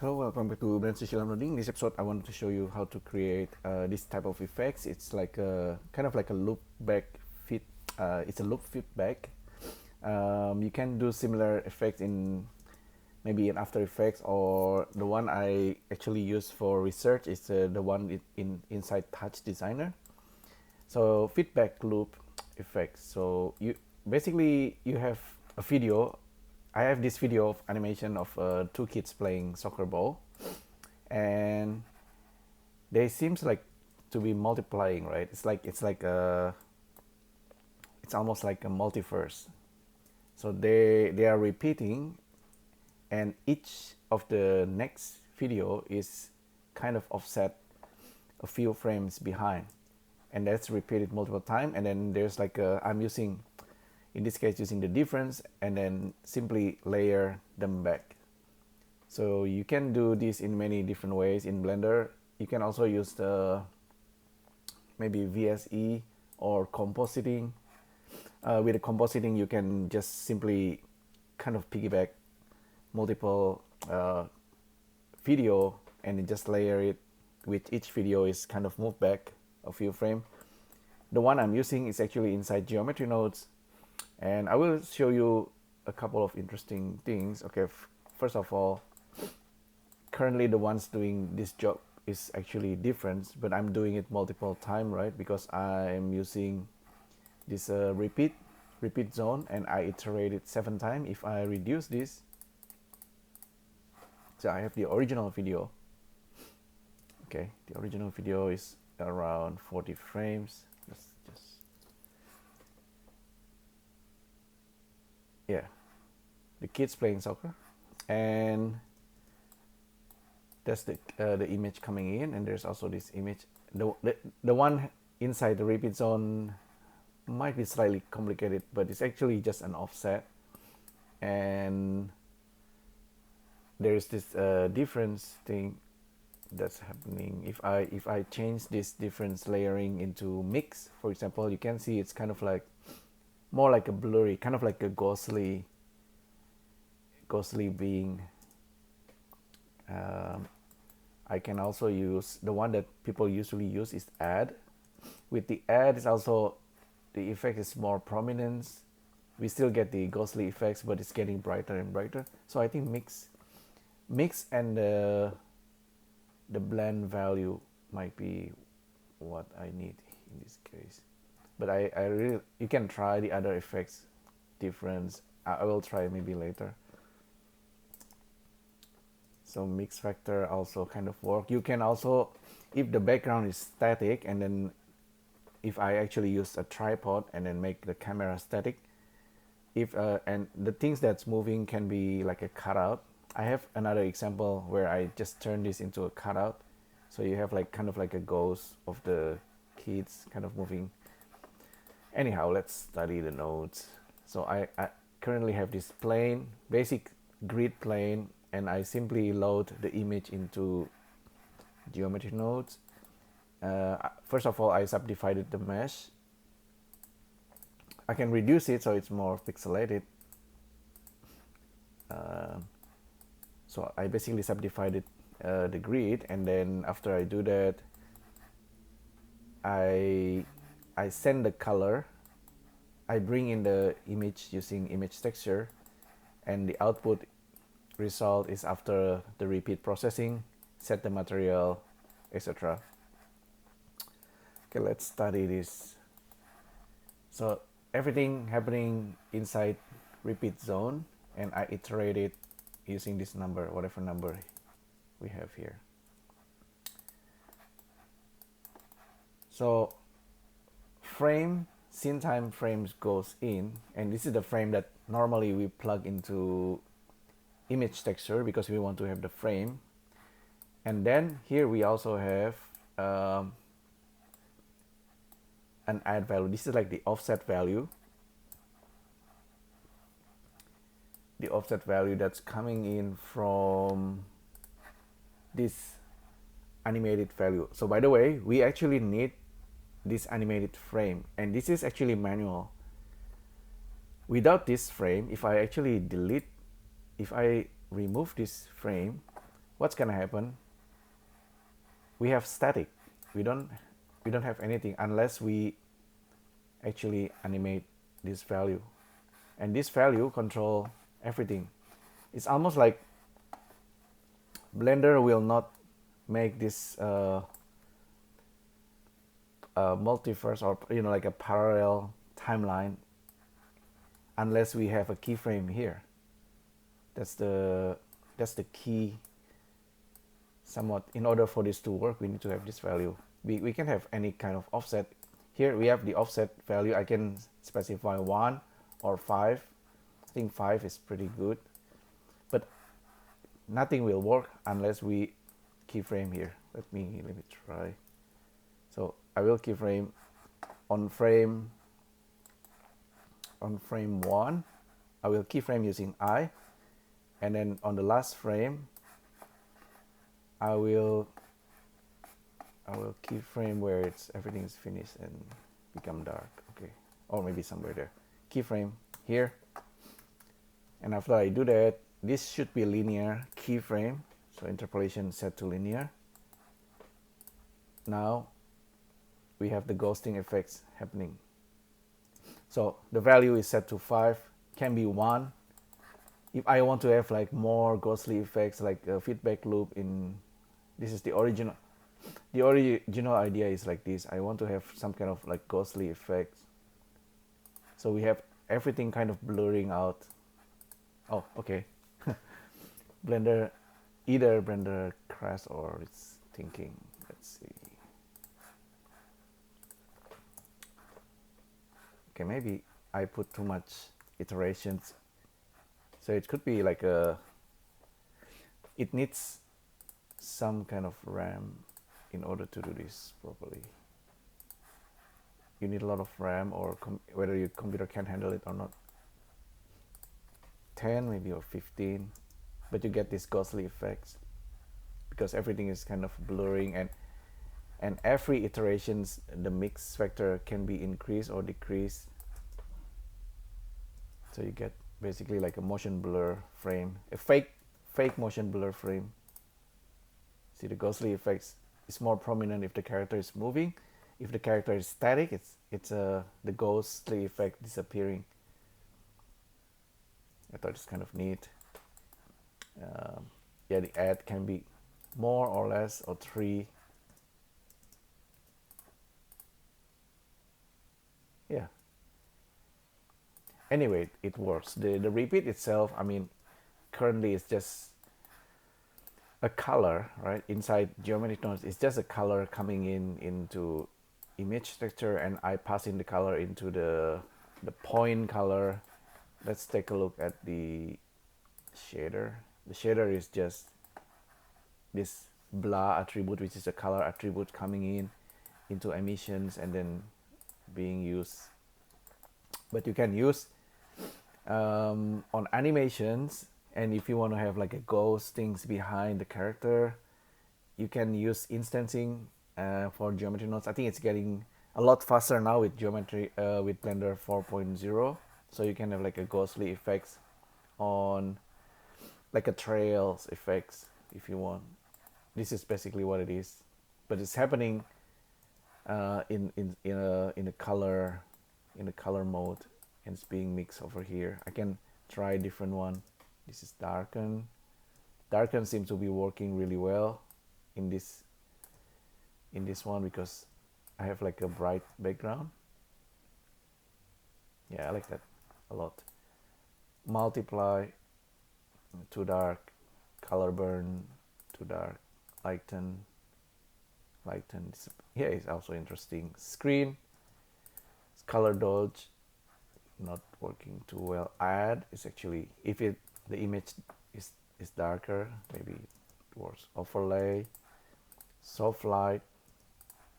Hello, welcome back to LIVENODING. In this episode, I wanted to show you how to create this type of effects. It's like a kind of like a loop back feed. It's a loop feedback. You can do similar effects in maybe in After Effects, or the one I actually use for research is the one inside Touch Designer. So feedback loop effects. So you basically you have a video. I have this video of animation of two kids playing soccer ball, and they seems like to be multiplying, right? It's almost like a multiverse. So they are repeating, and each of the next video is kind of offset a few frames behind, and that's repeated multiple times. And then there's like I'm using, in this case, using the difference and then simply layer them back. So you can do this in many different ways in Blender. You can also use the maybe VSE or compositing. With the compositing, you can just simply kind of piggyback multiple video and just layer it, with each video is kind of moved back a few frames. The one I'm using is actually inside geometry nodes, and I will show you a couple of interesting things. Okay, first of all, currently the ones doing this job is actually different, but I'm doing it multiple times, right? Because I'm using this repeat zone, and I iterate it 7 times. If I reduce this, so I have the original video. Okay, the original video is around 40 frames. Yeah, the kids playing soccer, and that's the image coming in, and there's also this image. The one inside the repeat zone might be slightly complicated, but it's actually just an offset, and there's this difference thing that's happening. If I change this difference layering into mix, for example, you can see it's kind of like more like a blurry, kind of like a ghostly being. I can also use the one that people usually use is add. With the add, is also the effect is more prominent. We still get the ghostly effects, but it's getting brighter and brighter. So I think mix and the blend value might be what I need in this case. But I really, you can try the other effects difference. I will try maybe later. So mix factor also kind of work. You can also, if the background is static, and then if I actually use a tripod and then make the camera static, if and the things that's moving can be like a cutout. I have another example where I just turn this into a cutout. So you have like kind of like a ghost of the kids kind of moving. Anyhow, let's study the nodes. So I currently have this plane, basic grid plane, and I simply load the image into geometry nodes. First of all, I subdivided the mesh. I can reduce it so it's more pixelated. So I basically subdivided the grid, and then after I do that, I send the color. I bring in the image using image texture, and the output result is after the repeat processing, set the material, etc. Okay, let's study this. So everything happening inside repeat zone, and I iterate it using this number, whatever number we have here. So frame, scene time frames goes in, and this is the frame that normally we plug into image texture because we want to have the frame. And then here we also have an add value. This is like the offset value. The offset value that's coming in from this animated value. So by the way, we actually need this animated frame, and this is actually manual. Without this frame, if I actually remove this frame, what's gonna happen? We have static. We don't have anything unless we actually animate this value, and this value control everything. It's almost like Blender will not make this multiverse, or like a parallel timeline, unless we have a keyframe here. That's the key. Somewhat, in order for this to work, we need to have this value. We can have any kind of offset. Here we have the offset value. I can specify 1 or 5. I think 5 is pretty good, but nothing will work unless we keyframe here. Let me try. So I will keyframe on frame 1. I will keyframe using I, and then on the last frame I will keyframe where everything is finished and become dark. Okay, or maybe somewhere there. Keyframe here, and after I do that, this should be linear keyframe. So interpolation set to linear. Now we have the ghosting effects happening. So the value is set to 5, can be 1. If I want to have like more ghostly effects, like a feedback loop in, this is the original idea is like this. I want to have some kind of like ghostly effects. So we have everything kind of blurring out. Oh, okay. Blender, either Blender crashed or it's thinking. Let's see. Okay, maybe I put too much iterations. So it could be like it needs some kind of RAM in order to do this properly. You need a lot of RAM, or whether your computer can handle it or not. 10 maybe, or 15, but you get these ghostly effects because everything is kind of blurring, and every iterations the mix factor can be increased or decreased. So you get basically like a motion blur frame, a fake motion blur frame. See, the ghostly effects is more prominent if the character is moving. If the character is static, it's the ghostly effect disappearing. I thought it's kind of neat. Yeah, the add can be more or less, or 3. Yeah. Anyway, it works. The repeat itself, I mean, currently it's just a color, right? Inside geometric nodes, it's just a color coming into image texture, and I pass in the color into the point color. Let's take a look at the shader. The shader is just this blah attribute, which is a color attribute coming into emissions and then being used. But you can use on animations, and if you want to have like a ghost things behind the character, you can use instancing for geometry nodes. I think it's getting a lot faster now with geometry with Blender 4.0, so you can have like a ghostly effects on like a trails effects if you want. This is basically what it is, but it's happening in a color mode, and it's being mixed over here. I can try a different one. This is Darken. Darken seems to be working really well in this one because I have like a bright background. Yeah, I like that a lot. Multiply, too dark. Color burn, too dark. Lighten. Here is also interesting. Screen, color dodge, not working too well. Add is actually, if the image is darker, maybe it works. Overlay, soft light,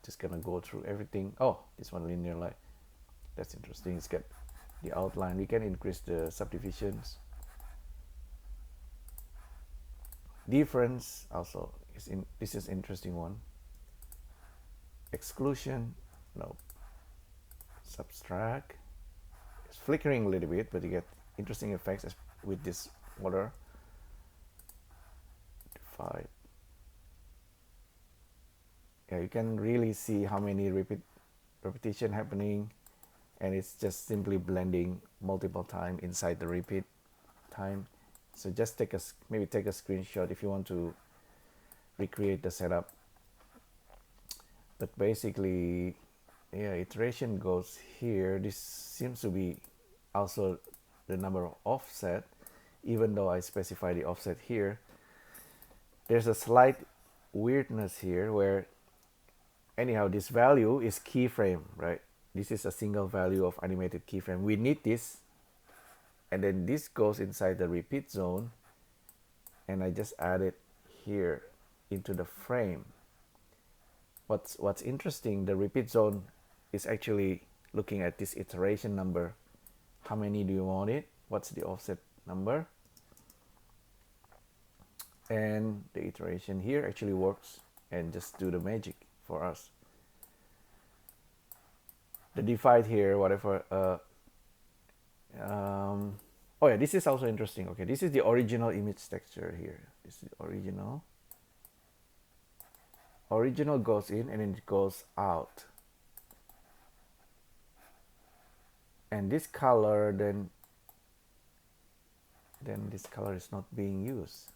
just gonna go through everything. Oh, this one, linear light, that's interesting. It's got the outline. We can increase the subdivisions. Difference also is this is interesting one. Exclusion, no. Subtract, it's flickering a little bit, but you get interesting effects with this water. Divide, you can really see how many repetition happening, and it's just simply blending multiple time inside the repeat time. So just maybe take a screenshot if you want to recreate the setup. But basically, yeah, iteration goes here. This seems to be also the number of offset, even though I specify the offset here. There's a slight weirdness here where anyhow this value is keyframe, right? This is a single value of animated keyframe. We need this, and then this goes inside the repeat zone, and I just add it here into the frame. What's interesting, the repeat zone is actually looking at this iteration number. How many do you want it? What's the offset number? And the iteration here actually works and just do the magic for us. The divide here, whatever. Oh yeah, this is also interesting. Okay, this is the original image texture here. This is the original. Original goes in and then it goes out. And this color, then this color is not being used.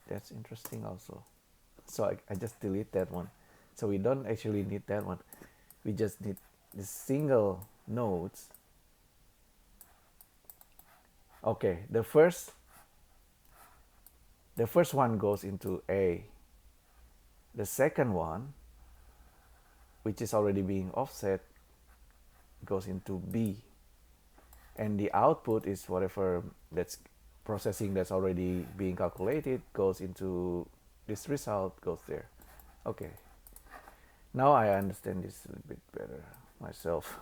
That's interesting also. So I just delete that one. So we don't actually need that one. We just need the single nodes. Okay, the first one goes into A. The second one, which is already being offset, goes into B. And the output is whatever that's processing that's already being calculated goes into this result, goes there. Okay. Now I understand this a little bit better myself.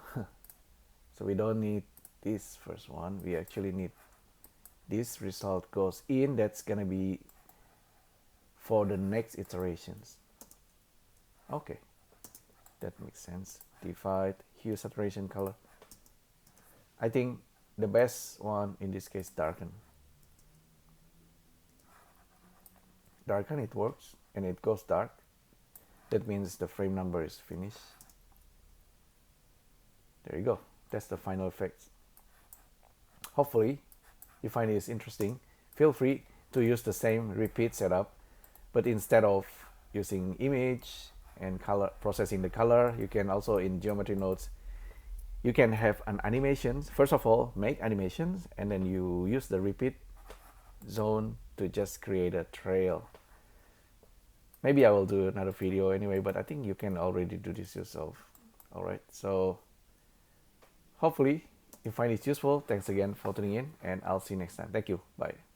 So we don't need this first one. We actually need this result goes in. That's gonna be for the next iterations. Okay, that makes sense. Divide, hue, saturation, color. I think the best one in this case, darken. Darken, it works and it goes dark. That means the frame number is finished. There you go. That's the final effects. Hopefully you find this interesting. Feel free to use the same repeat setup, but instead of using image and color, processing the color, you can also in geometry nodes, you can have an animation. First of all, make animations, and then you use the repeat zone to just create a trail. Maybe I will do another video anyway, but I think you can already do this yourself. All right, so hopefully you find it useful. Thanks again for tuning in, and I'll see you next time. Thank you. Bye.